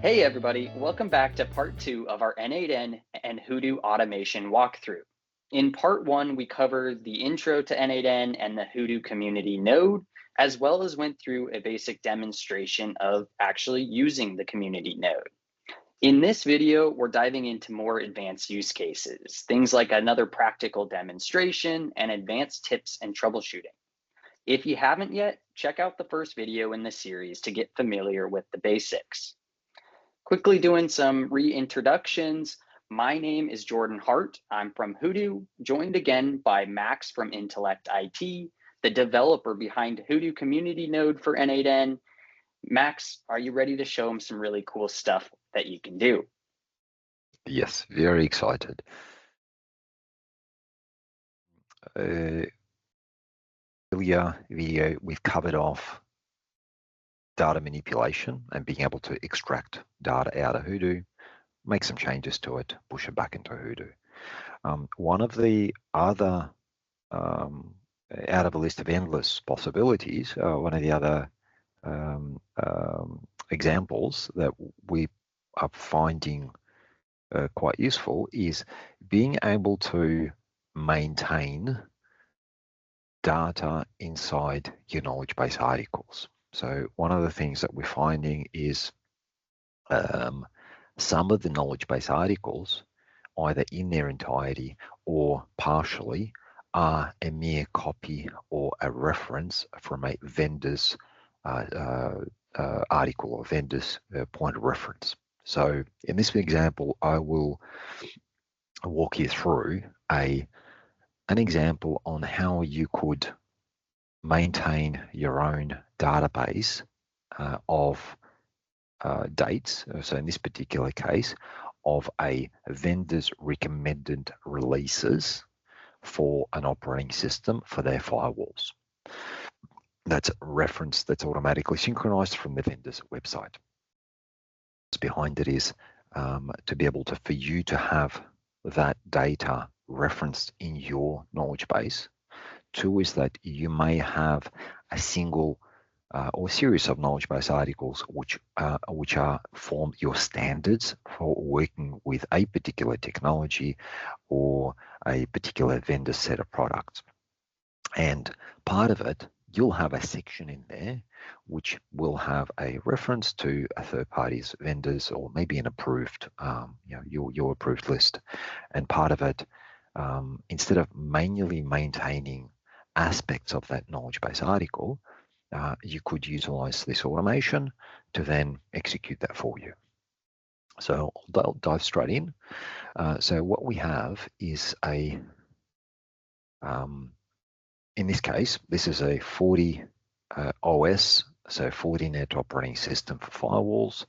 Hey everybody, welcome back to part 2 of our N8N and Hudu automation walkthrough. In part 1, we covered the intro to N8N and the Hudu community node, as well as went through a basic demonstration of actually using the community node. In this video, we're diving into more advanced use cases, things like another practical demonstration and advanced tips and troubleshooting. If you haven't yet, check out the first video in the series to get familiar with the basics. Quickly doing some reintroductions. My name is Jordan Hart. I'm from Hudu, joined again by Max from Intellect IT, the developer behind Hudu Community Node for N8N. Max, are you ready to show them some really cool stuff that you can do? Yes, very excited. Earlier video, we've covered off data manipulation and being able to extract data out of Hudu, make some changes to it, push it back into Hudu. One of the other, out of a list of endless possibilities, one of the other examples that we are finding quite useful is being able to maintain data inside your knowledge base articles. So one of the things that we're finding is some of the knowledge base articles, either in their entirety or partially, are a mere copy or a reference from a vendor's article or vendor's point of reference. So in this example, I will walk you through an example on how you could maintain your own database of dates. So in this particular case, of a vendor's recommended releases for an operating system for their firewalls. That's a reference that's automatically synchronized from the vendor's website. Behind it is to be able to, for you to have that data referenced in your knowledge base. Two is that you may have a single or series of knowledge base articles which form your standards for working with a particular technology or a particular vendor set of products. And part of it, you'll have a section in there which will have a reference to a third party's vendors or maybe an approved, your approved list. And part of it, instead of manually maintaining aspects of that knowledge base article, you could utilize this automation to then execute that for you. So I'll dive straight in. So what we have is a, in this case, this is a 40 OS, so Fortinet operating system for firewalls,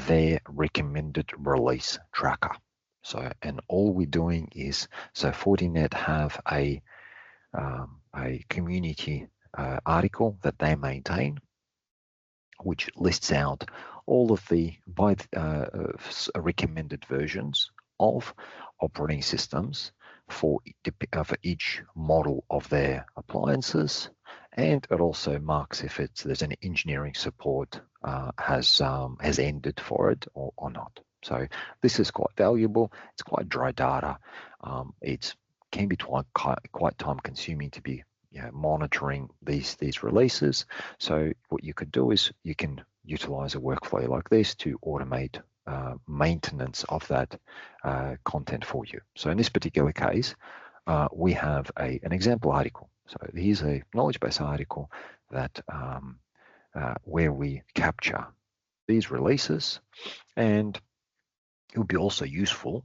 their recommended release tracker. So, and all we're doing is, so Fortinet have a community article that they maintain, which lists out all of the recommended versions of operating systems for each model of their appliances, and it also marks if there's any engineering support has ended for it or not. So this is quite valuable. It's quite dry data. It can be quite time consuming to be monitoring these releases. So what you could do is you can utilize a workflow like this to automate maintenance of that content for you. So in this particular case, we have an example article. So here's a knowledge base article that where we capture these releases, and it would be also useful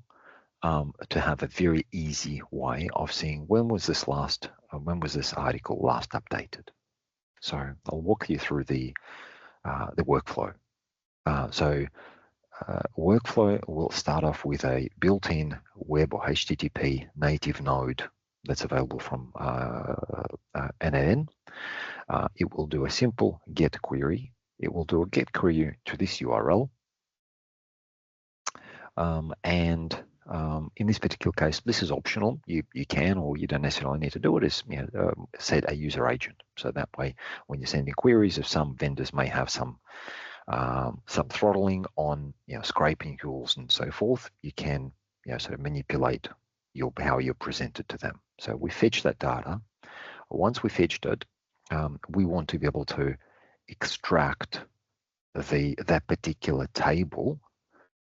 to have a very easy way of seeing when was this article last updated. So I'll walk you through the workflow. Workflow will start off with a built-in web or HTTP native node that's available from N8N. It will do a simple GET query. It will do a GET query to this URL. In this particular case, this is optional. You can, or you don't necessarily need to do it, is set a user agent. So that way, when you're sending queries, if some vendors may have some some throttling on scraping tools and so forth, you can sort of manipulate how you're presented to them. So we fetch that data. Once we fetched it, we want to be able to extract that particular table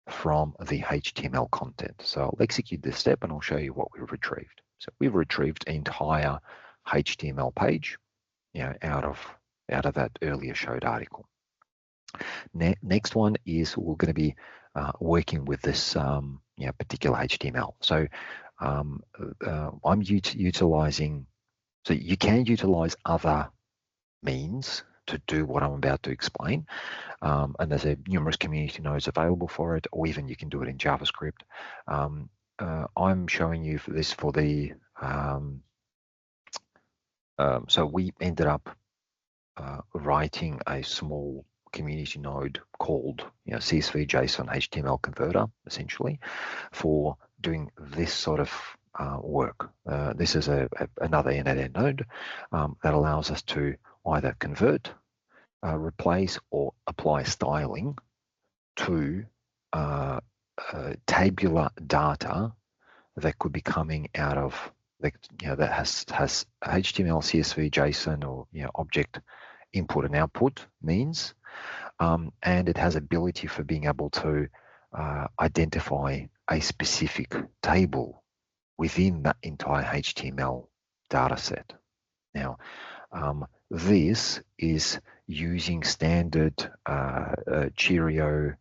from the HTML content. So I'll execute this step and I'll show you what we've retrieved. So we've retrieved an entire HTML page, out of that earlier showed article. Next one is we're going to be working with this particular HTML. So I'm utilizing. So you can utilize other means to do what I'm about to explain. And there's numerous community nodes available for it, or even you can do it in JavaScript. I'm showing you for this for the, so we ended up writing a small community node called CSV JSON HTML converter, essentially, for doing this sort of work. This is another N8N node that allows us to either convert, replace, or apply styling to tabular data that could be coming out of that has HTML, CSV, JSON, or object input and output means, and it has ability for being able to identify a specific table within that entire HTML data set. Now, this is using standard Cheerio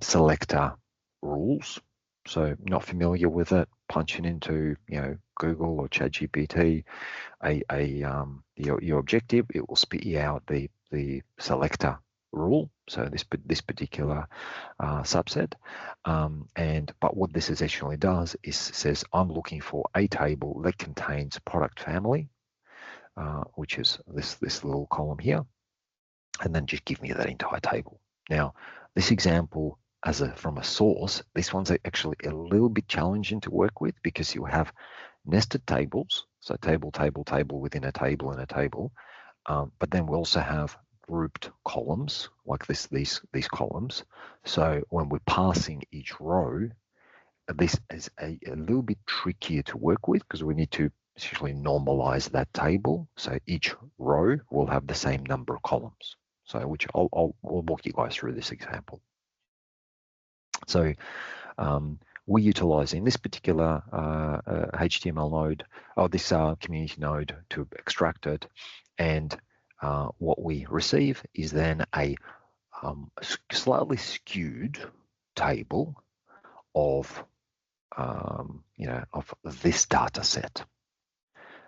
selector rules. So not familiar with it, punching into Google or ChatGPT your objective, it will spit you out the selector rule. So this particular subset, but what this essentially does is says I'm looking for a table that contains product family, which is this little column here, and then just give me that entire table. Now, this example from a source, this one's actually a little bit challenging to work with because you have nested tables, so table within a table and a table, but then we also have grouped columns like these columns. So when we're passing each row, this is a little bit trickier to work with because we need to essentially normalize that table. So each row will have the same number of columns. So which I'll walk you guys through this example. So we're utilizing this particular HTML node, or this community node, to extract it, and what we receive is then a slightly skewed table of of this data set,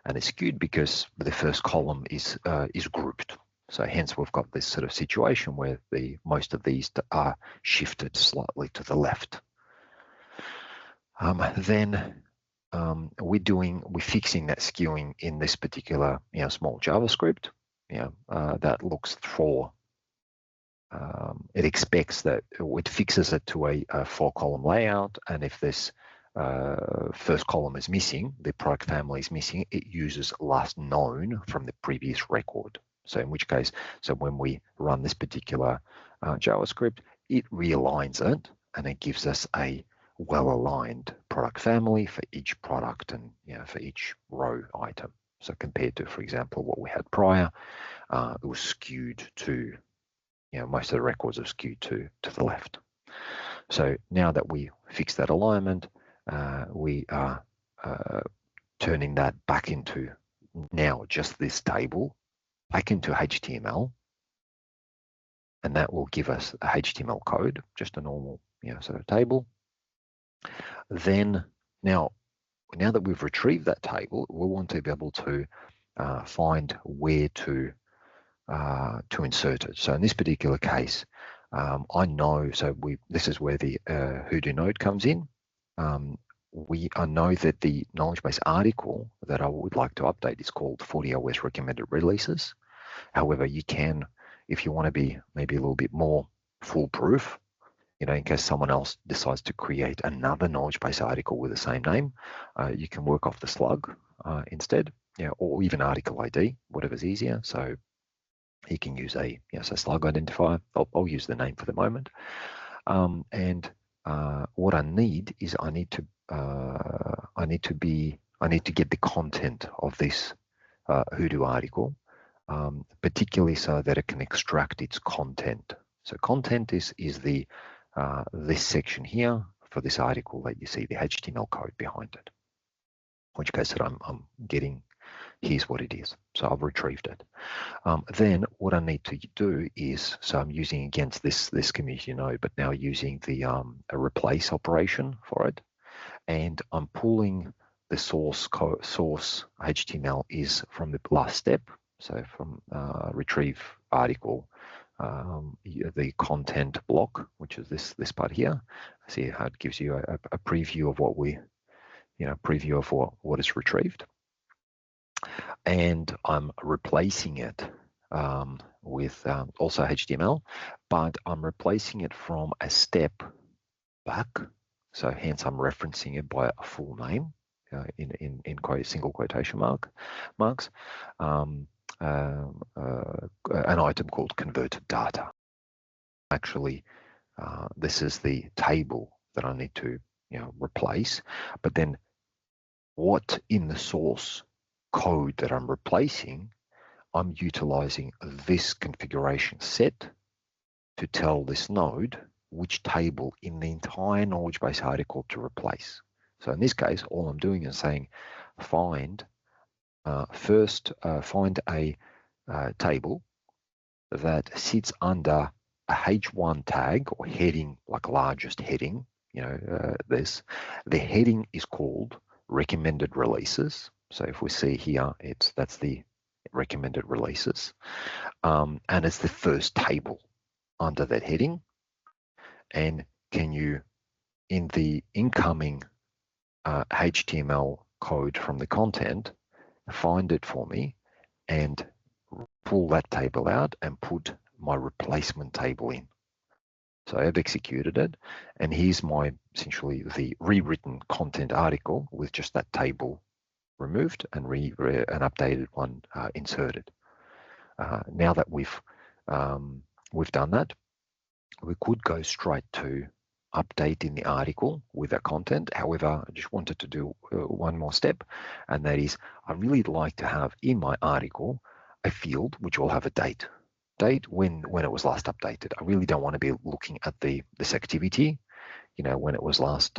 and it's skewed because the first column is grouped. So hence we've got this sort of situation where most of these are shifted slightly to the left. Then we're fixing that skewing in this particular small JavaScript that looks for it expects that it fixes it to a 4-column layout, and if this first column is missing, the product family is missing, it uses last known from the previous record. So in which case, so when we run this particular JavaScript, it realigns it and it gives us a well-aligned product family for each product and for each row item. So compared to, for example, what we had prior, it was skewed to, most of the records are skewed to the left. So now that we fix that alignment, we are turning that back into now just this table, back into HTML, and that will give us a HTML code, just a normal sort of table. Then now that we've retrieved that table, we want to be able to find where to insert it. So in this particular case, I know, so this is where the Hudu node comes in. I know that the knowledge base article that I would like to update is called 40 OS recommended releases. However, you can, if you want to be maybe a little bit more foolproof, in case someone else decides to create another knowledge base article with the same name, you can work off the slug instead, or even article ID, whatever's easier. So he can use a so slug identifier. I'll use the name for the moment. What I need is I need to get the content of this Hudu article, particularly so that it can extract its content. So content is the this section here for this article that you see the HTML code behind it. In which case that I'm getting, here's what it is. So I've retrieved it. Then what I need to do is, so I'm using against this community node, but now using the a replace operation for it, and I'm pulling the source HTML is from the last step. So from retrieve article, the content block, which is this part here. See how it gives you a preview of what what is retrieved. And I'm replacing it with also HTML, but I'm replacing it from a step back. So hence I'm referencing it by a full name in single quotation marks. An item called converted data. Actually, this is the table that I need to replace, but then what in the source code that I'm replacing, I'm utilizing this configuration set to tell this node which table in the entire knowledge base article to replace. So in this case, all I'm doing is saying find find a table that sits under a H1 tag or heading, like largest heading. The heading is called recommended releases. So if we see here, that's the recommended releases, and it's the first table under that heading. And can you, in the incoming HTML code from the content, find it for me and pull that table out and put my replacement table in? So I've executed it, and here's my essentially the rewritten content article with just that table removed and an updated one inserted. Now that we've done that, we could go straight to updating the article with that content. However, I just wanted to do one more step, and that is I really like to have in my article a field which will have a date when it was last updated. I really don't want to be looking at this activity, when it was last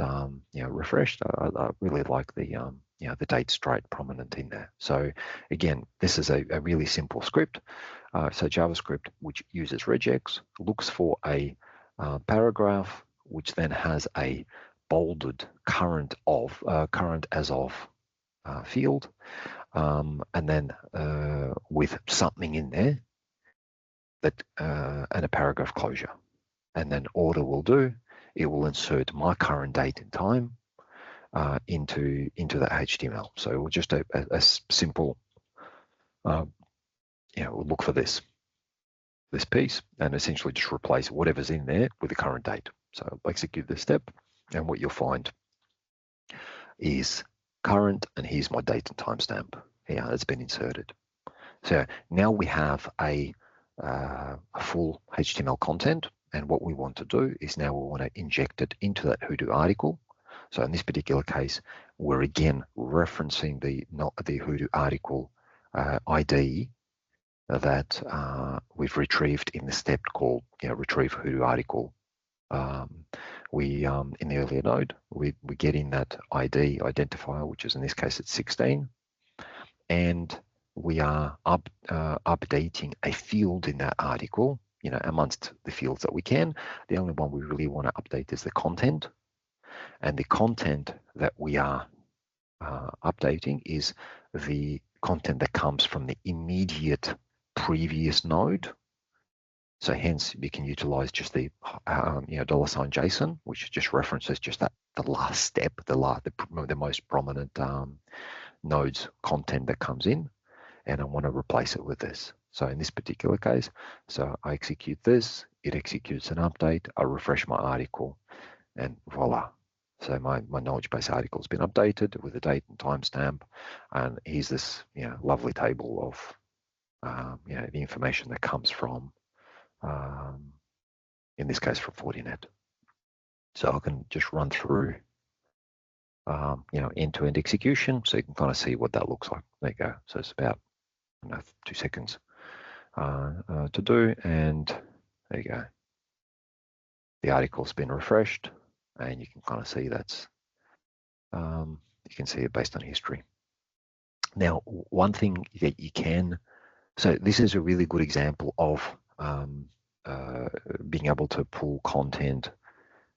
refreshed. I really like the date straight prominent in there. So again, this is a really simple script. So JavaScript, which uses regex, looks for a paragraph, which then has a bolded current as of field, and then with something in there that and a paragraph closure. And then order will do, it will insert my current date and time into the HTML. So just a simple, we'll look for this piece and essentially just replace whatever's in there with the current date. So I'll execute this step, and what you'll find is current, and here's my date and timestamp. Yeah, it's been inserted. So now we have a full HTML content, and what we want to do is now we want to inject it into that Hudu article. So in this particular case, we're again referencing the Hudu article ID that we've retrieved in the step called retrieve Hudu article. In the earlier node, we're getting that ID identifier, which is in this case it's 16, and we are updating a field in that article, amongst the fields that we can. The only one we really want to update is the content, and the content that we are updating is the content that comes from the immediate previous node. So hence we can utilize just the $JSON, which just references just the last step, the most prominent node's content that comes in, and I want to replace it with this. So in this particular case, so I execute this, it executes an update, I refresh my article, and voila. So my knowledge base article has been updated with the date and timestamp, and here's this lovely table of the information that comes from, in this case, from Fortinet. So I can just run through, end-to-end execution, so you can kind of see what that looks like. There you go. So it's about 2 seconds to do, and there you go. The article's been refreshed, and you can kind of see that's, you can see it based on history. Now, one thing that you can, so this is a really good example of being able to pull content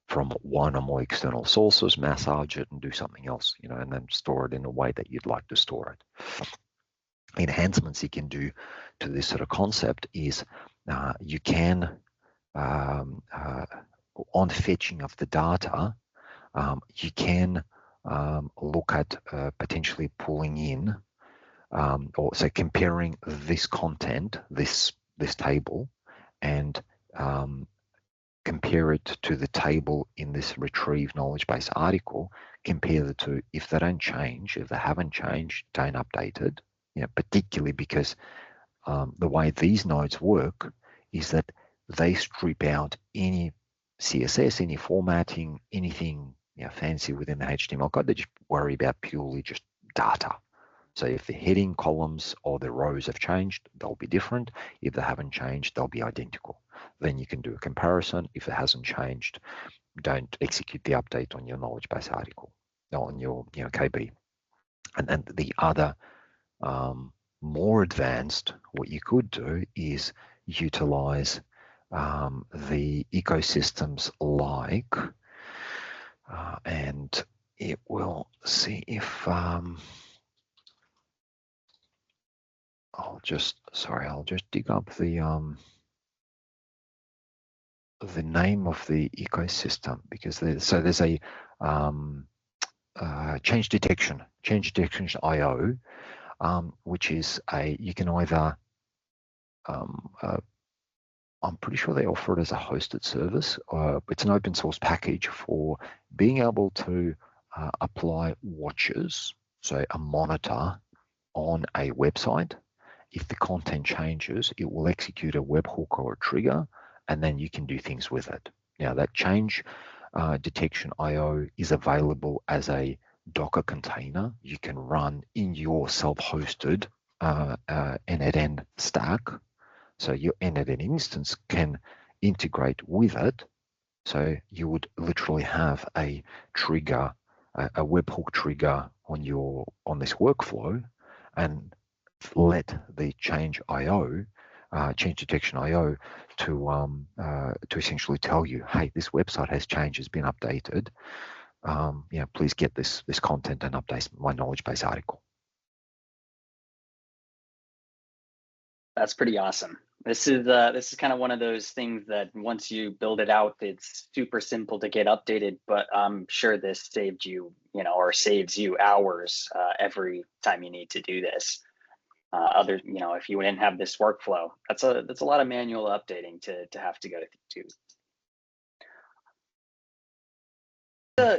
from one or more external sources, massage it, and do something else, and then store it in a way that you'd like to store it. Enhancements you can do to this sort of concept is you can, on fetching of the data, you can look at potentially pulling in, or so comparing this content, this table, and compare it to the table in this retrieve knowledge base article, compare the two. If they don't change, if they haven't changed, don't update it, particularly because the way these nodes work is that they strip out any CSS, any formatting, anything fancy within the HTML code. They just worry about purely just data. So if the heading columns or the rows have changed, they'll be different. If they haven't changed, they'll be identical. Then you can do a comparison. If it hasn't changed, don't execute the update on your knowledge base article, on your KB. And then the other more advanced, what you could do is utilize the ecosystems like, and it will see if I'll just dig up the name of the ecosystem, because there's a change detection IO, which is you can either, I'm pretty sure they offer it as a hosted service. It's an open source package for being able to apply watches, so a monitor on a website. If the content changes, it will execute a webhook or a trigger, and then you can do things with it. Now, that change detection IO is available as a Docker container you can run in your self-hosted N8N stack. So your N8N instance can integrate with it. So you would literally have a trigger, a webhook trigger on this workflow, and let the change detection IO to essentially tell you, hey, this website has changed, has been updated. Please get this content and update my knowledge base article. That's pretty awesome. This is kind of one of those things that once you build it out, it's super simple to get updated. But I'm sure this saved you, or saves you hours every time you need to do this. If you didn't have this workflow, that's a lot of manual updating to have to go through.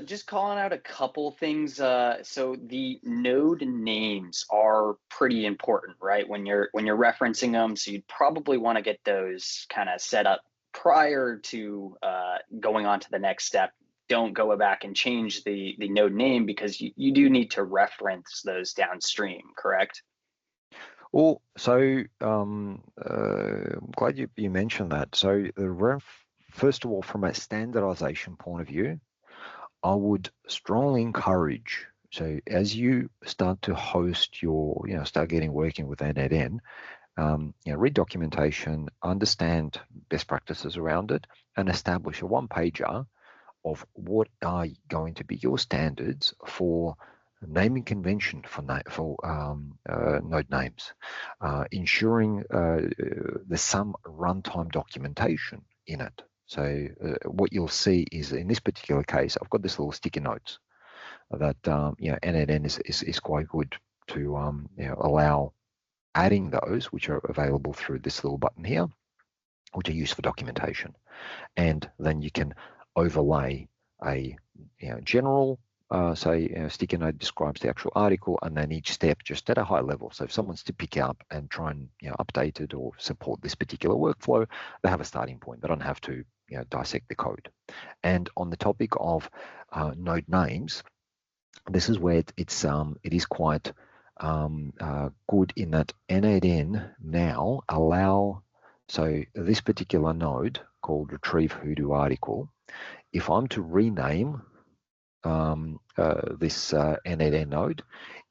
Just calling out a couple things. So the node names are pretty important, right? When you're referencing them, so you'd probably want to get those kind of set up prior to going on to the next step. Don't go back and change the node name, because you do need to reference those downstream, correct? Well, so I'm glad you mentioned that. So first of all, from a standardization point of view, I would strongly encourage, so as you start to host your, start working with N8N, read documentation, understand best practices around it, and establish a one-pager of what are going to be your standards for naming convention for node names, ensuring there's some runtime documentation in it. So what you'll see is, in this particular case, I've got this little sticky notes that N8N is quite good to allow adding those, which are available through this little button here, which are used for documentation. And then you can overlay a general say sticky note describes the actual article, and then each step just at a high level. So if someone's to pick up and try and update it or support this particular workflow, they have a starting point. They don't have to dissect the code. And on the topic of node names, this is where it is quite good in that N8N now allow, so this particular node called retrieve Hudu article, if I'm to rename this N8N node,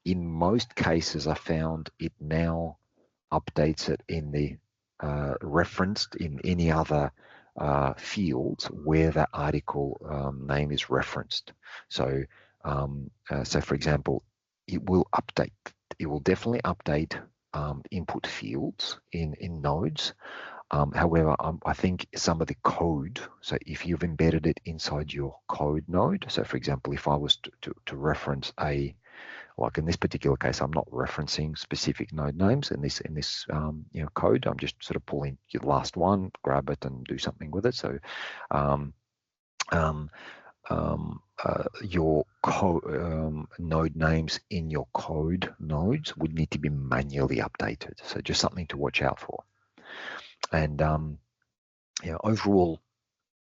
in most cases I found it now updates it in the referenced in any other fields where the article name is referenced. So, so for example, it will update. It will definitely update input fields in nodes. However, I think some of the code, so if you've embedded it inside your code node, so for example, if I was to reference like in this particular case, I'm not referencing specific node names in this code. I'm just sort of pulling your last one, grab it, and do something with it. So your node names in your code nodes would need to be manually updated. So just something to watch out for. And overall,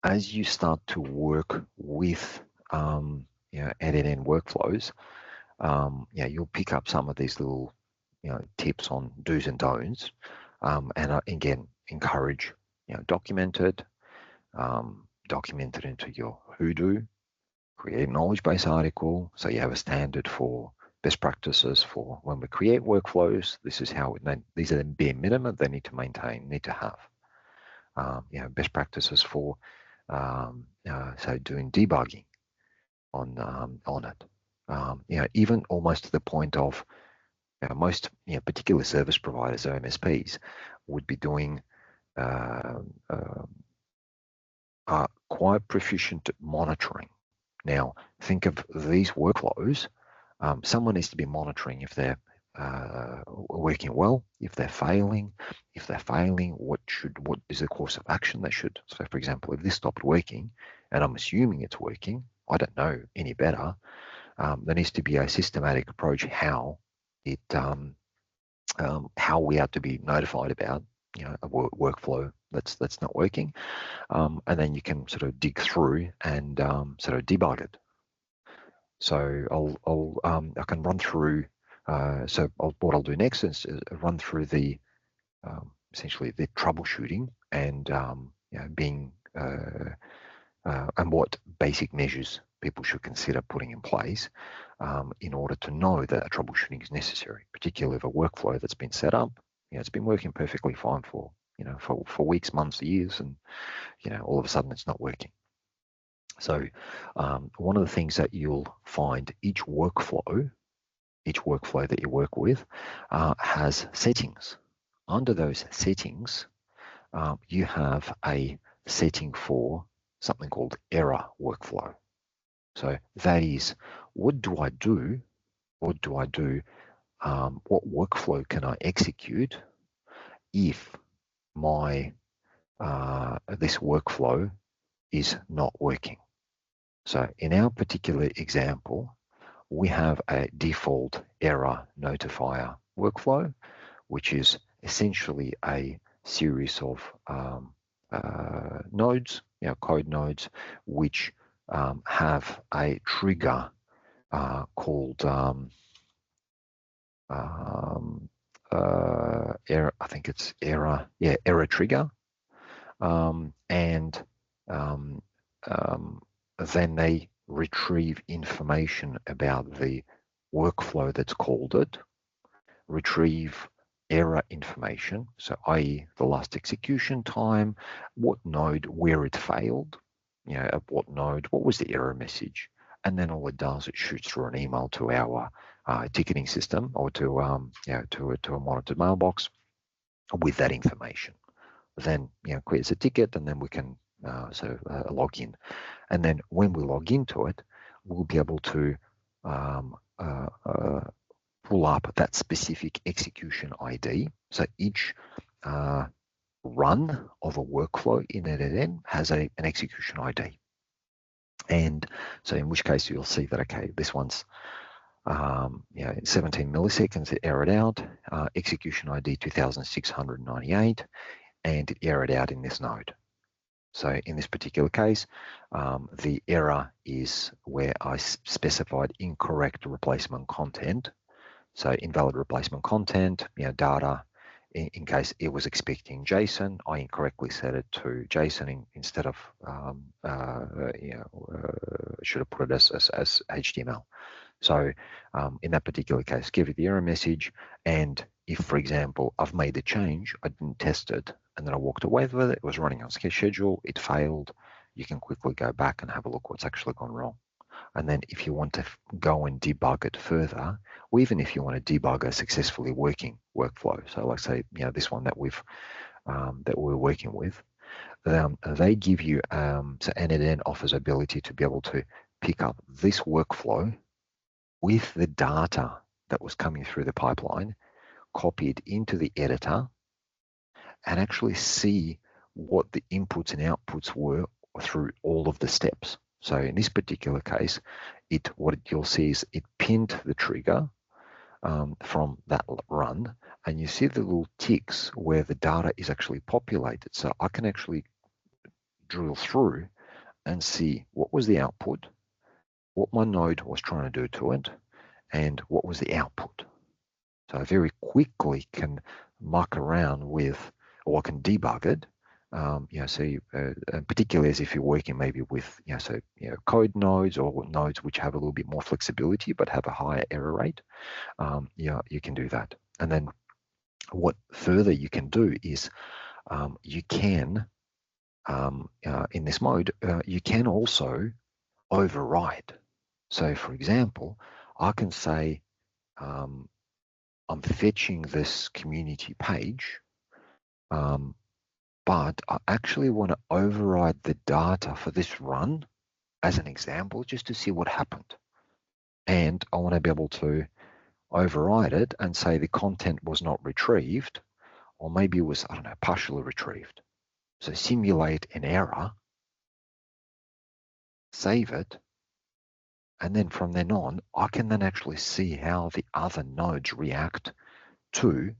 as you start to work with N8N workflows, you'll pick up some of these little tips on do's and don'ts, and again encourage document it into your Hudu, create a knowledge base article, so you have a standard for best practices for when we create workflows. This is how these are the bare minimum they need to maintain, need to have. Best practices for so doing debugging on it. Even almost to the point of most particular service providers or MSPs would be doing quite proficient at monitoring. Now, think of these workflows. Someone needs to be monitoring if they're working well, if they're failing. If they're failing, what is the course of action they should? So, for example, if this stopped working, and I'm assuming it's working, I don't know any better. There needs to be a systematic approach how we are to be notified about a workflow that's not working, and then you can sort of dig through and sort of debug it. So I can run through. What I'll do next is run through the essentially the troubleshooting and being and what basic measures people should consider putting in place in order to know that a troubleshooting is necessary, particularly if a workflow that's been set up, it's been working perfectly fine for weeks, months, years, and all of a sudden it's not working. So one of the things that you'll find each workflow that you work with has settings. Under those settings, you have a setting for something called error workflow. So that is, what do I do? What workflow can I execute if my this workflow is not working? So in our particular example, we have a default error notifier workflow, which is essentially a series of nodes, code nodes, which have a trigger called error. I think it's error. Yeah, error trigger, and then they retrieve information about the workflow that's called it, retrieve error information, so i.e. the last execution time, what node, where it failed, at what node, what was the error message, and then all it does, it shoots through an email to our ticketing system or to a monitored mailbox with that information. Then creates a ticket, and then we can log in. And then when we log into it, we'll be able to pull up that specific execution ID. So each run of a workflow in N8N has an execution ID. And so in which case you'll see that, okay, this one's 17 milliseconds, it errored out, execution ID 2698, and it errored out in this node. So in this particular case, the error is where I specified incorrect replacement content. So invalid replacement content, data, in case it was expecting JSON, I incorrectly set it to JSON instead of, should have put it as HTML. So in that particular case, give it the error message. And if, for example, I've made a change, I didn't test it, and then I walked away with it, it was running on schedule, it failed, you can quickly go back and have a look what's actually gone wrong. And then if you want to go and debug it further, or even if you want to debug a successfully working workflow, so like say, this one that we're working with, they give you, so N8N offers ability to be able to pick up this workflow with the data that was coming through the pipeline, copied into the editor, and actually see what the inputs and outputs were through all of the steps. So in this particular case, what you'll see is it pinned the trigger from that run, and you see the little ticks where the data is actually populated. So I can actually drill through and see what was the output, what my node was trying to do to it, and what was the output. So I very quickly can muck around with, or I can debug it. Particularly as if you're working maybe with, code nodes or nodes which have a little bit more flexibility but have a higher error rate. You can do that. And then what further you can do is you can, in this mode, you can also override. So for example, I can say, I'm fetching this community page, but I actually want to override the data for this run as an example, just to see what happened. And I want to be able to override it and say the content was not retrieved, or maybe it was, partially retrieved. So simulate an error, save it, and then from then on, I can then actually see how the other nodes react to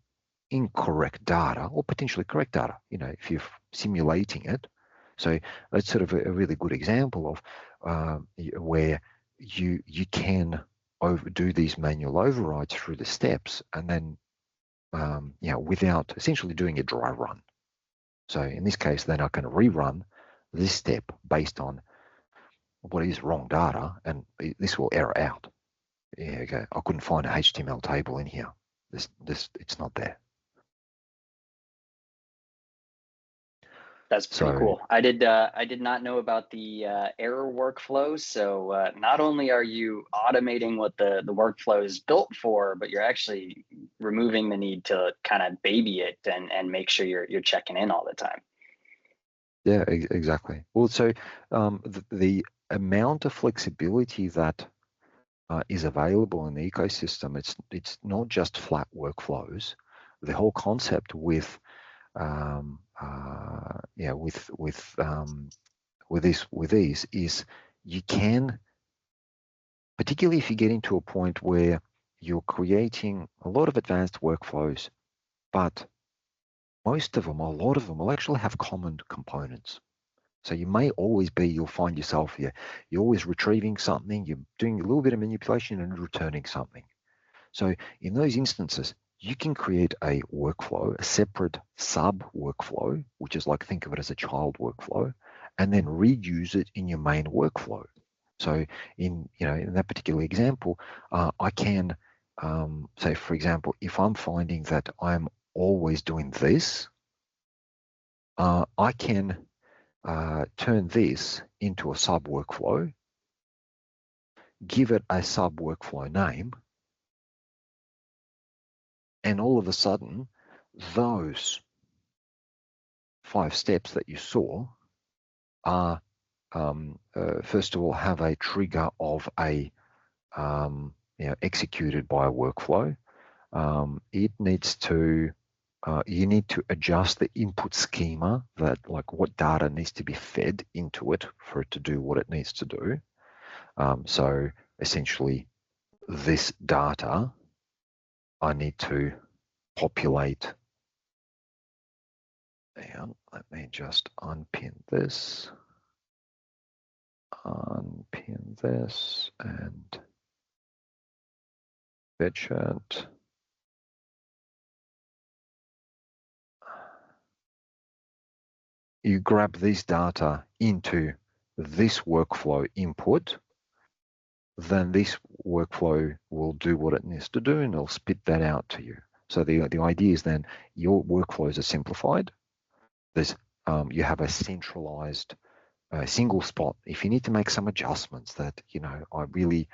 incorrect data or potentially correct data, if you're simulating it. So that's sort of a really good example of where you can do these manual overrides through the steps, and then without essentially doing a dry run. So in this case, then I can rerun this step based on what is wrong data, and this will error out. Okay, I couldn't find a HTML table in here. This it's not there. That's pretty cool. I did not know about the error workflow. So not only are you automating what the workflow is built for, but you're actually removing the need to kind of baby it and make sure you're checking in all the time. Yeah, exactly. Well, so the amount of flexibility that is available in the ecosystem, it's not just flat workflows. The whole concept with these is you can, particularly if you get into a point where you're creating a lot of advanced workflows, but a lot of them will actually have common components. So you may always you'll find yourself here, you're always retrieving something, you're doing a little bit of manipulation and returning something. So in those instances, you can create a workflow, a separate sub workflow, which is like, think of it as a child workflow, and then reuse it in your main workflow. So in that particular example, I can say, for example, if I'm finding that I'm always doing this, I can turn this into a sub workflow, give it a sub workflow name, and all of a sudden, those 5 steps that you saw are, first of all, have a trigger of a executed by a workflow. It needs to you need to adjust the input schema, that like what data needs to be fed into it for it to do what it needs to do. So essentially, this data, I need to populate. And let me just unpin this, and fetch it. You grab this data into this workflow input, then this workflow will do what it needs to do and it'll spit that out to you. So the idea is then your workflows are simplified. There's you have a centralized single spot. If you need to make some adjustments that, I really,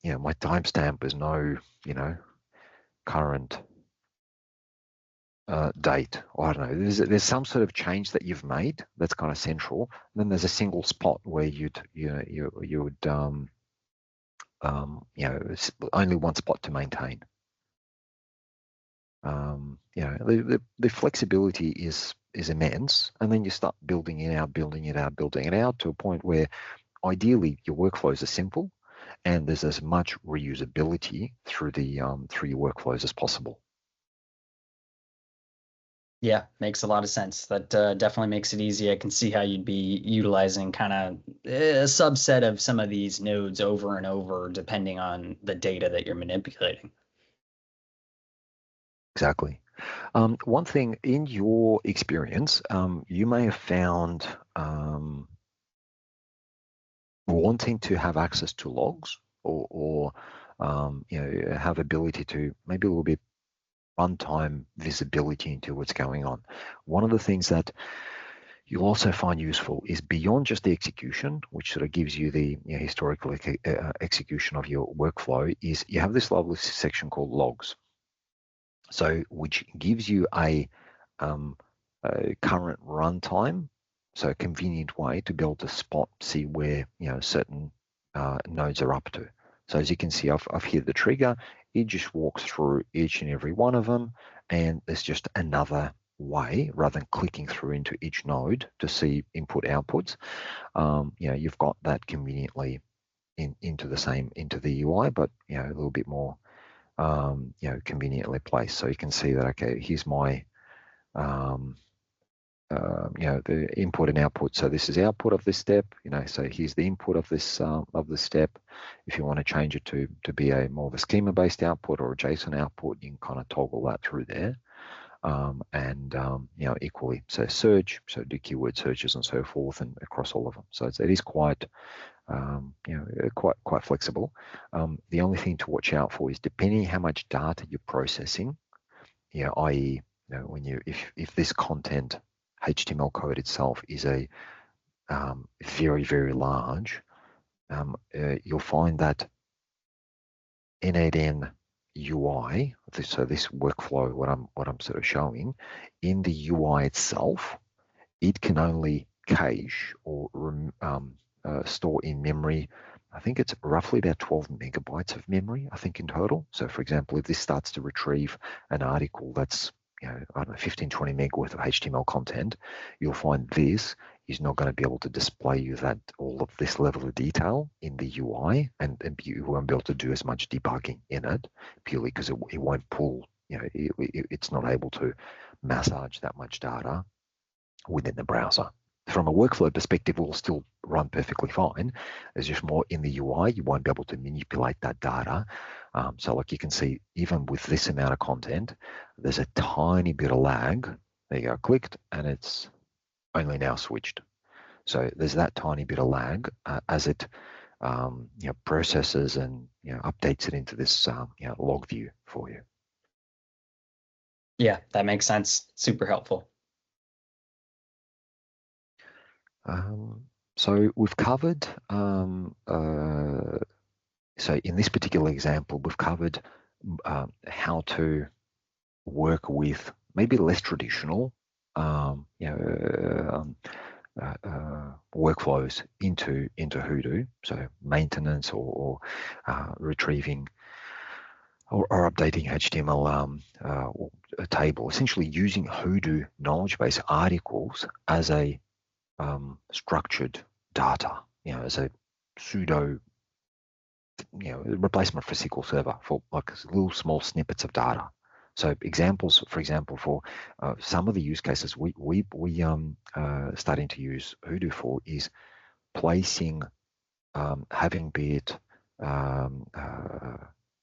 my timestamp is no, current date, or I don't know, there's some sort of change that you've made that's kind of central. And then there's a single spot where you would only one spot to maintain. The flexibility is immense, and then you start building it out to a point where ideally your workflows are simple and there's as much reusability through your workflows as possible. Yeah, makes a lot of sense. That definitely makes it easy. I can see how you'd be utilizing kind of a subset of some of these nodes over and over, depending on the data that you're manipulating. Exactly. One thing in your experience, you may have found wanting to have access to logs or have ability to maybe a little bit runtime visibility into what's going on. One of the things that you'll also find useful is beyond just the execution, which sort of gives you the historical execution of your workflow, is you have this lovely section called logs. So which gives you a current runtime, so a convenient way to be able to see where certain nodes are up to. So as you can see, I've hit the trigger. It just walks through each and every one of them, and there's just another way rather than clicking through into each node to see input outputs. You've got that conveniently into the UI, but a little bit more conveniently placed. So you can see that, okay, here's my the input and output. So this is output of this step, so here's the input of this step. If you want to change it to be a more of a schema based output or a JSON output, you can kind of toggle that through there. Equally, so search, so do keyword searches and so forth, and across all of them. So it is quite quite flexible. The only thing to watch out for is depending how much data you're processing, i.e., when if this content HTML code itself is a very, very large, you'll find that N8N UI, so this workflow, what I'm sort of showing, in the UI itself, it can only cache or store in memory. I think it's roughly about 12 megabytes of memory, I think, in total. So for example, if this starts to retrieve an article that's, I don't know, 15, 20 meg worth of HTML content, you'll find this is not going to be able to display you that all of this level of detail in the UI, and you won't be able to do as much debugging in it, purely because it won't pull, it's not able to massage that much data within the browser. From a workflow perspective, it will still run perfectly fine. There's just more in the UI. You won't be able to manipulate that data. So like you can see, even with this amount of content, there's a tiny bit of lag. There you go, clicked, and it's only now switched. So there's that tiny bit of lag as it processes and updates it into this log view for you. Yeah, that makes sense. Super helpful. So we've covered, so in this particular example, we've covered how to work with maybe less traditional workflows into Hudu, so maintenance or retrieving or updating HTML or a table, essentially using Hudu knowledge base articles as a structured data, as a pseudo, replacement for SQL Server for like little small snippets of data. So examples, for example, for some of the use cases we starting to use Hudu for is placing, having be it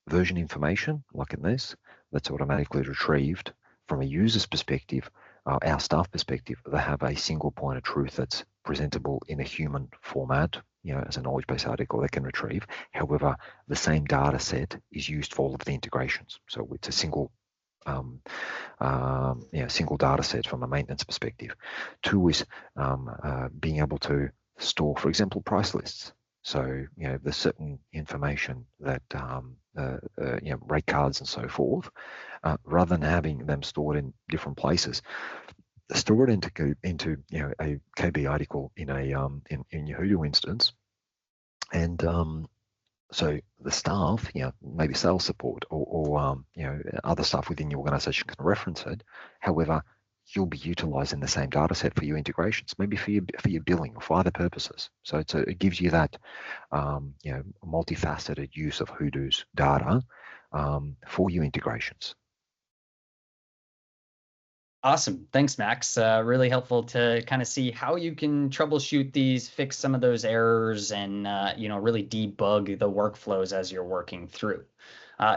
version information, like in this, that's automatically retrieved from a user's perspective, our staff perspective. They have a single point of truth that's presentable in a human format, as a knowledge base article they can retrieve. However, the same data set is used for all of the integrations. So it's a single single data set from a maintenance perspective. Two is being able to store, for example, price lists. So, there's certain information that, rate cards and so forth, rather than having them stored in different places, store it into a KB article in a in your Hudu instance, and so the staff, maybe sales support or other staff within your organization can reference it. However, you'll be utilizing the same data set for your integrations, maybe for your billing or for other purposes. So it gives you that multifaceted use of Hudu's data for your integrations. Awesome. Thanks, Max. Really helpful to kind of see how you can troubleshoot these, fix some of those errors, and really debug the workflows as you're working through.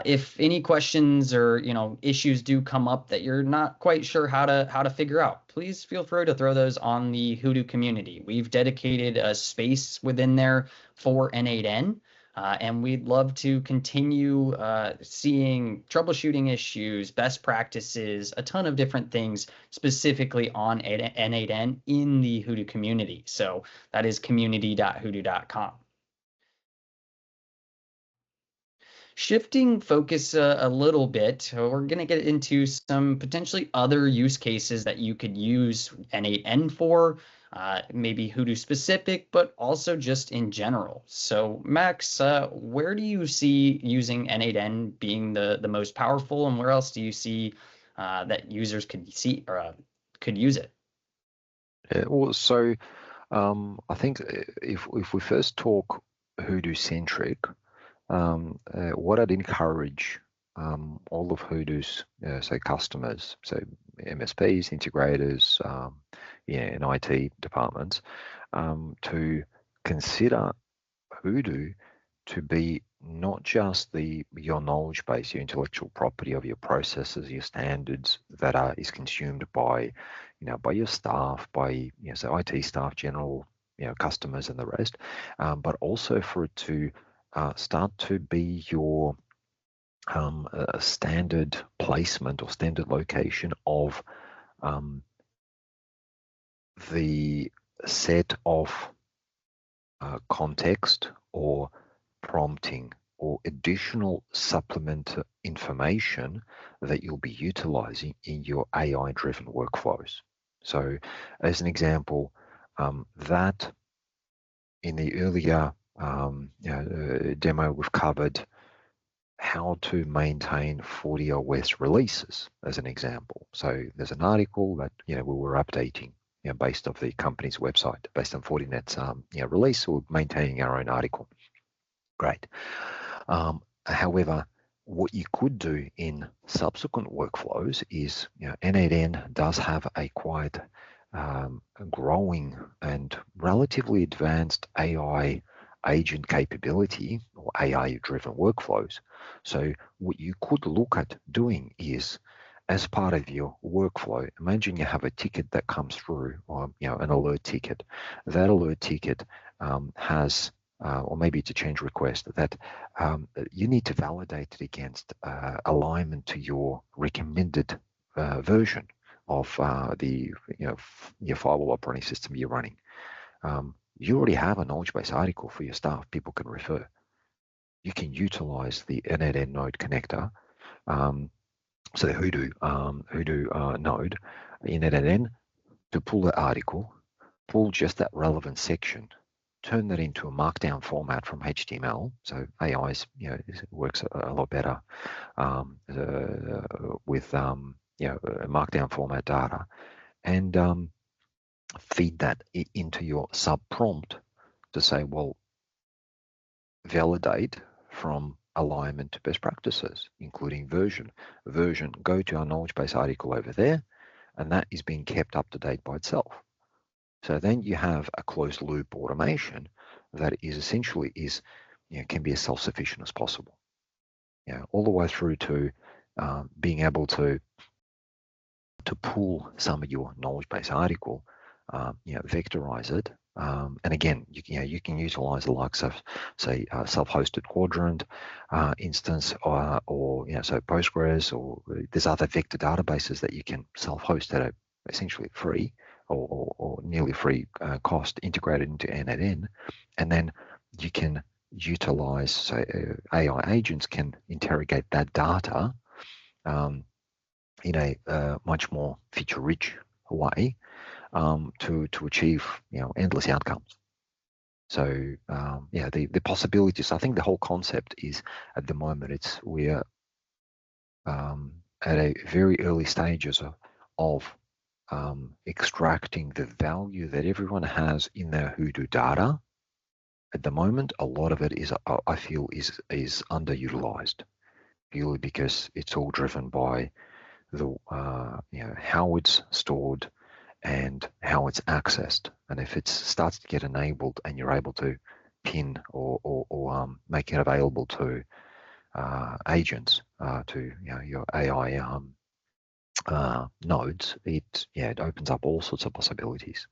If any questions or issues do come up that you're not quite sure how to figure out, please feel free to throw those on the Hudu community. We've dedicated a space within there for N8N. And we'd love to continue seeing troubleshooting issues, best practices, a ton of different things specifically on N8N in the Hudu community. So that is community.hudu.com. Shifting focus a little bit, we're going to get into some potentially other use cases that you could use N8N for, maybe Hudu specific, but also just in general. So Max, where do you see using N8N being the most powerful, and where else do you see that users could see or could use it? Yeah, well, so I think if we first talk Hudu centric, what I'd encourage all of Hudu's say customers, so MSPs, integrators, and IT departments, to consider Hudu to be not just your knowledge base, your intellectual property of your processes, your standards that is consumed by by your staff, by so IT staff, general customers and the rest, but also for it to start to be your standard placement or standard location of the set of context or prompting or additional supplement information that you'll be utilizing in your AI-driven workflows. So as an example, that in the earlier demo, we've covered how to maintain 40 OS releases as an example. So there's an article that we were updating based off the company's website, based on Fortinet's release, or maintaining our own article. Great. However, what you could do in subsequent workflows is, N8N does have a quite growing and relatively advanced AI agent capability or AI-driven workflows. So what you could look at doing is, as part of your workflow, imagine you have a ticket that comes through, or an alert ticket. That alert ticket has, or maybe it's a change request that you need to validate it against alignment to your recommended version of your firewall operating system you're running. You already have a knowledge base article for your staff. People can refer. You can utilize the N8N Node connector, so the Hudu node in N8N, to pull the article, pull just that relevant section, turn that into a markdown format from HTML. So AI works a lot better with markdown format data, and feed that into your sub prompt to say, well, validate from alignment to best practices, including version. Go to our knowledge base article over there, and that is being kept up to date by itself. So then you have a closed loop automation that is essentially can be as self-sufficient as possible. All the way through to being able to pull some of your knowledge base article, vectorize it, and again, you can utilize the likes of, say, self-hosted Quadrant instance, or so Postgres, or there's other vector databases that you can self-host that are essentially free or nearly free cost, integrated into N8N, and then you can utilize, say, AI agents can interrogate that data in a much more feature-rich way to achieve endless outcomes. So the possibilities. I think the whole concept is, at the moment, we're at a very early stages of extracting the value that everyone has in their Hudu data. At the moment, a lot of it is, I feel, is underutilized, purely because it's all driven by the how it's stored and how it's accessed. And if it starts to get enabled and you're able to pin or make it available to agents, to your AI nodes, it opens up all sorts of possibilities.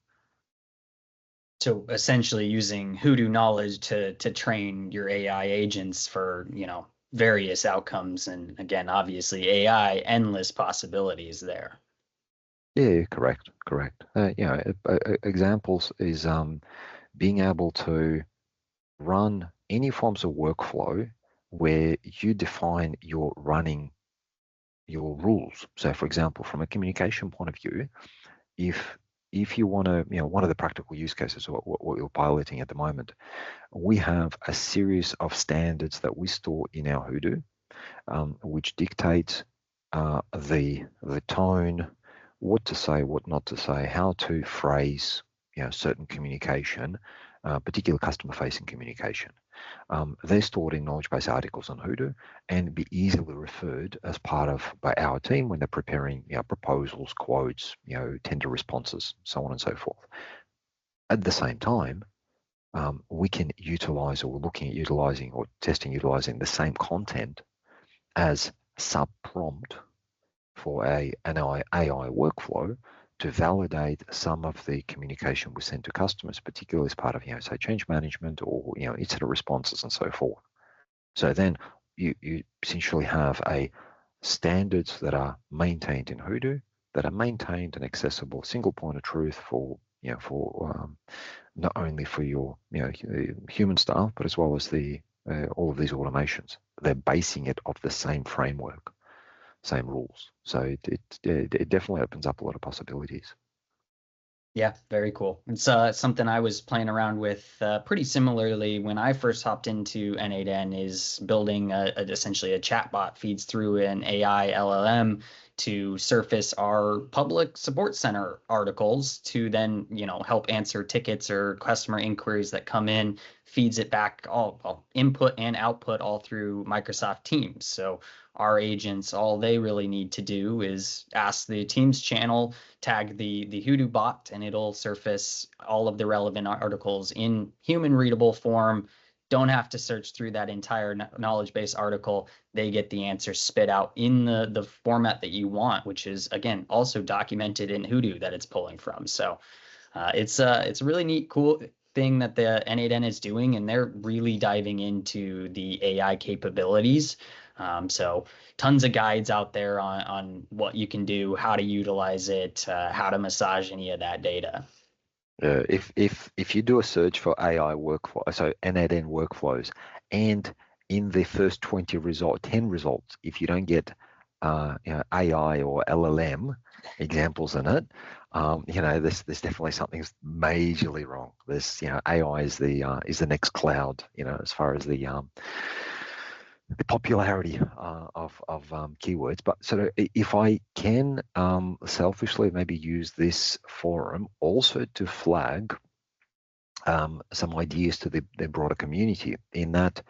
So essentially using Hudu knowledge to train your AI agents for, various outcomes. And again, obviously AI, endless possibilities there. Yeah, correct. Examples is being able to run any forms of workflow where you define your running your rules. So, for example, from a communication point of view, if you want to, one of the practical use cases, what we're piloting at the moment, we have a series of standards that we store in our Hudu, which dictates the tone, what to say, what not to say, how to phrase certain communication, particular customer-facing communication. They're stored in knowledge base articles on Hudu and be easily referred as part of by our team when they're preparing proposals, quotes, tender responses, so on and so forth. At the same time, we can utilize, or we're looking at utilizing or testing utilizing the same content as sub-prompt for an AI workflow to validate some of the communication we send to customers, particularly as part of, say, change management or, incident responses and so forth. So then you essentially have standards that are maintained in Hudu, that are maintained and accessible, single point of truth for, not only for your, human staff, but as well as the all of these automations. They're basing it off the same framework, same rules. So it definitely opens up a lot of possibilities. Yeah, very cool. It's something I was playing around with pretty similarly when I first hopped into N8N, is building essentially a chatbot feeds through an AI LLM to surface our public support center articles to then, help answer tickets or customer inquiries that come in, feeds it back, all input and output all through Microsoft Teams. So our agents, all they really need to do is ask the Teams channel, tag the Hudu bot, and it'll surface all of the relevant articles in human readable form. Don't have to search through that entire knowledge base article. They get the answer spit out in the format that you want, which is, again, also documented in Hudu that it's pulling from. So it's a really neat, cool thing that the N8N is doing, and they're really diving into the AI capabilities. So tons of guides out there on what you can do, how to utilize it, how to massage any of that data. If you do a search for AI workflow, so N8N workflows, and in the first 10 results, if you don't get AI or LLM examples in it, there's definitely something majorly wrong. There's, AI is the next cloud, as far as the popularity of keywords. But sort of, if I can selfishly maybe use this forum also to flag some ideas to the broader community, in that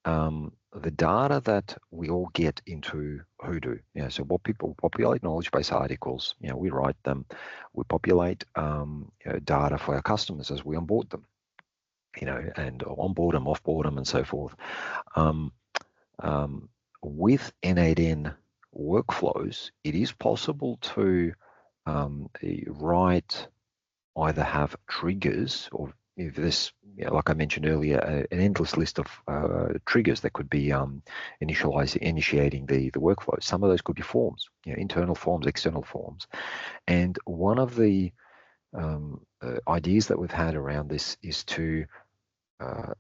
the data that we all get into Hudu, so what people populate knowledge base articles, we write them, we populate data for our customers as we onboard them, and onboard them, offboard them, and so forth. With N8N workflows, it is possible to write, either have triggers, or if this, like I mentioned earlier, an endless list of triggers that could be initiating the workflow. Some of those could be forms, internal forms, external forms. And one of the ideas that we've had around this is to,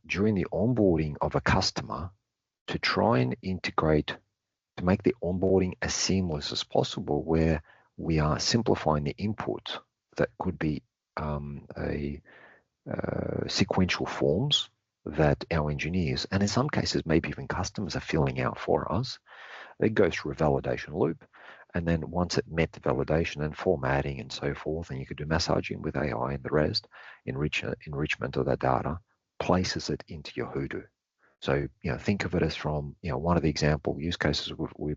during the onboarding of a customer, to try and integrate, to make the onboarding as seamless as possible, where we are simplifying the input that could be sequential forms that our engineers, and in some cases maybe even customers, are filling out for us. It goes through a validation loop, and then once it met the validation and formatting and so forth, and you could do massaging with AI and the rest, enrichment of that data, places it into your Hudu. So, think of it as from, one of the example use cases we're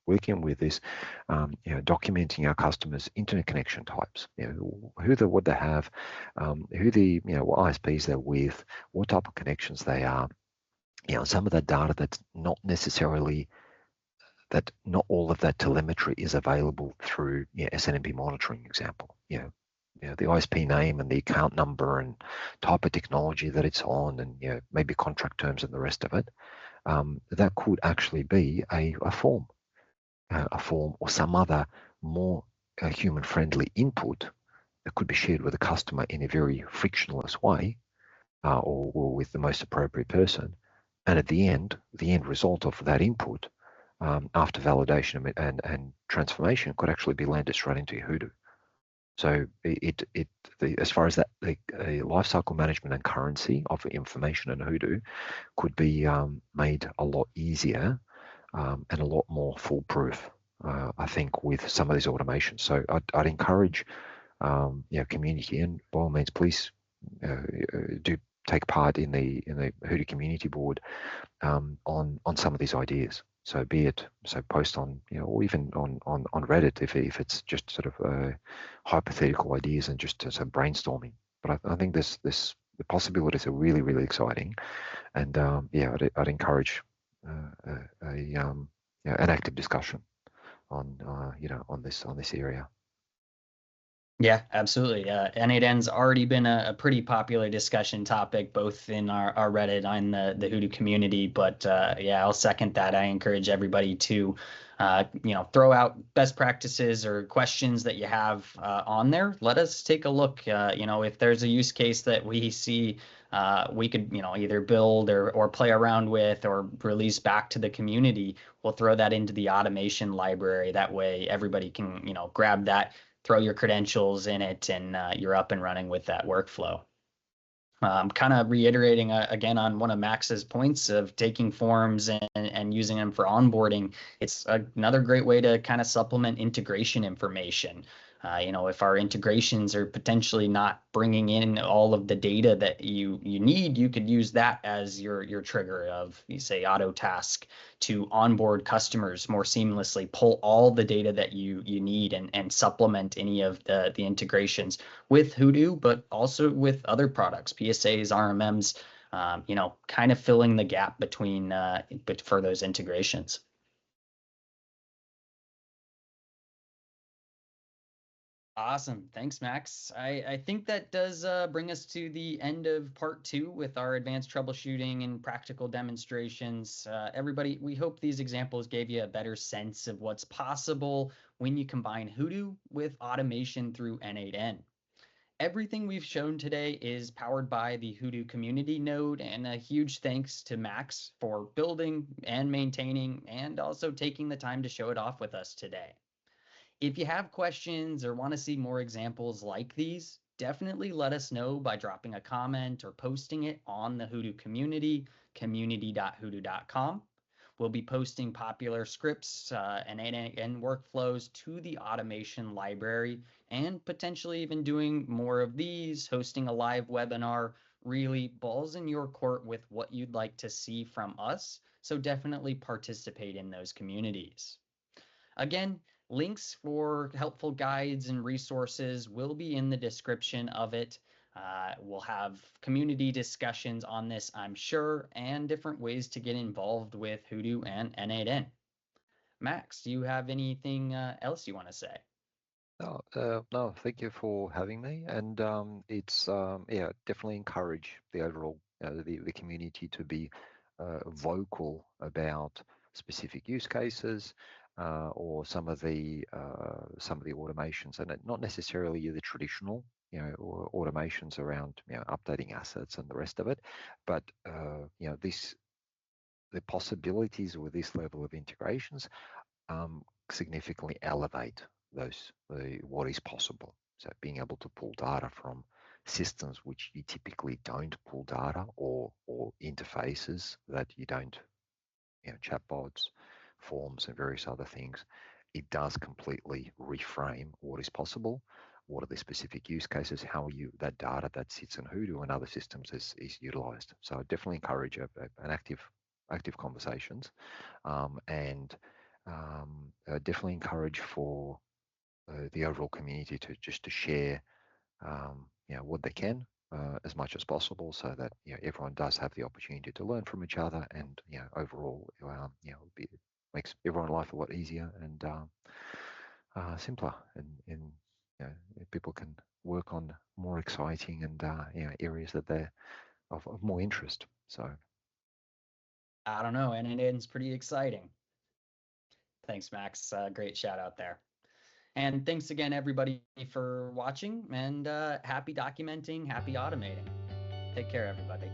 working with is, documenting our customers' internet connection types, what they have, who the, what ISPs they're with, what type of connections they are, some of that data that's not necessarily, that not all of that telemetry is available through SNMP monitoring example, the ISP name and the account number and type of technology that it's on, and maybe contract terms and the rest of it. That could actually be a form or some other more human-friendly input that could be shared with the customer in a very frictionless way, or with the most appropriate person. And at the end result of that input, after validation and transformation, could actually be landed straight into your Hudu. So as far as that, the lifecycle management and currency of information in Hudu could be made a lot easier and a lot more foolproof, I think, with some of these automations. So I'd encourage community, and by all means, please do take part in the Hudu community board on some of these ideas. So be it, post on, or even on Reddit if it's just sort of hypothetical ideas and just sort of brainstorming. But I think the possibilities are really, really exciting, and I'd encourage an active discussion on on this area. Yeah, absolutely. N8N's already been a pretty popular discussion topic, both in our Reddit and the Hudu community. But I'll second that. I encourage everybody to, throw out best practices or questions that you have on there. Let us take a look. If there's a use case that we see, we could, either build or play around with or release back to the community. We'll throw that into the automation library. That way, everybody can, grab that, throw your credentials in it, and you're up and running with that workflow. Kind of reiterating again on one of Max's points of taking forms and using them for onboarding. It's another great way to kind of supplement integration information. If our integrations are potentially not bringing in all of the data that you need, you could use that as your trigger of, you say, auto task to onboard customers more seamlessly, pull all the data that you need and supplement any of the integrations with Hudu, but also with other products, PSAs, RMMs, kind of filling the gap between for those integrations. Awesome. Thanks, Max. I think that does bring us to the end of part 2 with our advanced troubleshooting and practical demonstrations. Everybody, we hope these examples gave you a better sense of what's possible when you combine Hudu with automation through N8N. Everything we've shown today is powered by the Hudu community node, and a huge thanks to Max for building and maintaining and also taking the time to show it off with us today. If you have questions or want to see more examples like these, definitely let us know by dropping a comment or posting it on the Hudu community, community.hudu.com. We'll be posting popular scripts and N8N workflows to the automation library, and potentially even doing more of these, hosting a live webinar. Really, balls in your court with what you'd like to see from us. So definitely participate in those communities. Again, links for helpful guides and resources will be in the description of it. We'll have community discussions on this, I'm sure, and different ways to get involved with Hudu and N8N. Max, do you have anything else you want to say? No, thank you for having me. And it's yeah, definitely encourage the overall the community to be vocal about specific use cases or some of the automations, and not necessarily the traditional or automations around updating assets and the rest of it, but the possibilities with this level of integrations significantly elevate what is possible. So being able to pull data from systems which you typically don't pull data, or interfaces that you don't, chatbots, forms, and various other things, it does completely reframe what is possible. What are the specific use cases? How that data that sits in Hudu and other systems is utilized. So I definitely encourage an active conversations, and definitely encourage for the overall community to share what they can as much as possible, so that everyone does have the opportunity to learn from each other, and overall makes everyone's life a lot easier and simpler, and people can work on more exciting and areas that they're of more interest. So I don't know, N8N's pretty exciting. Thanks, Max. Great shout out there. And thanks again, everybody, for watching, and happy documenting, happy automating. Take care, everybody.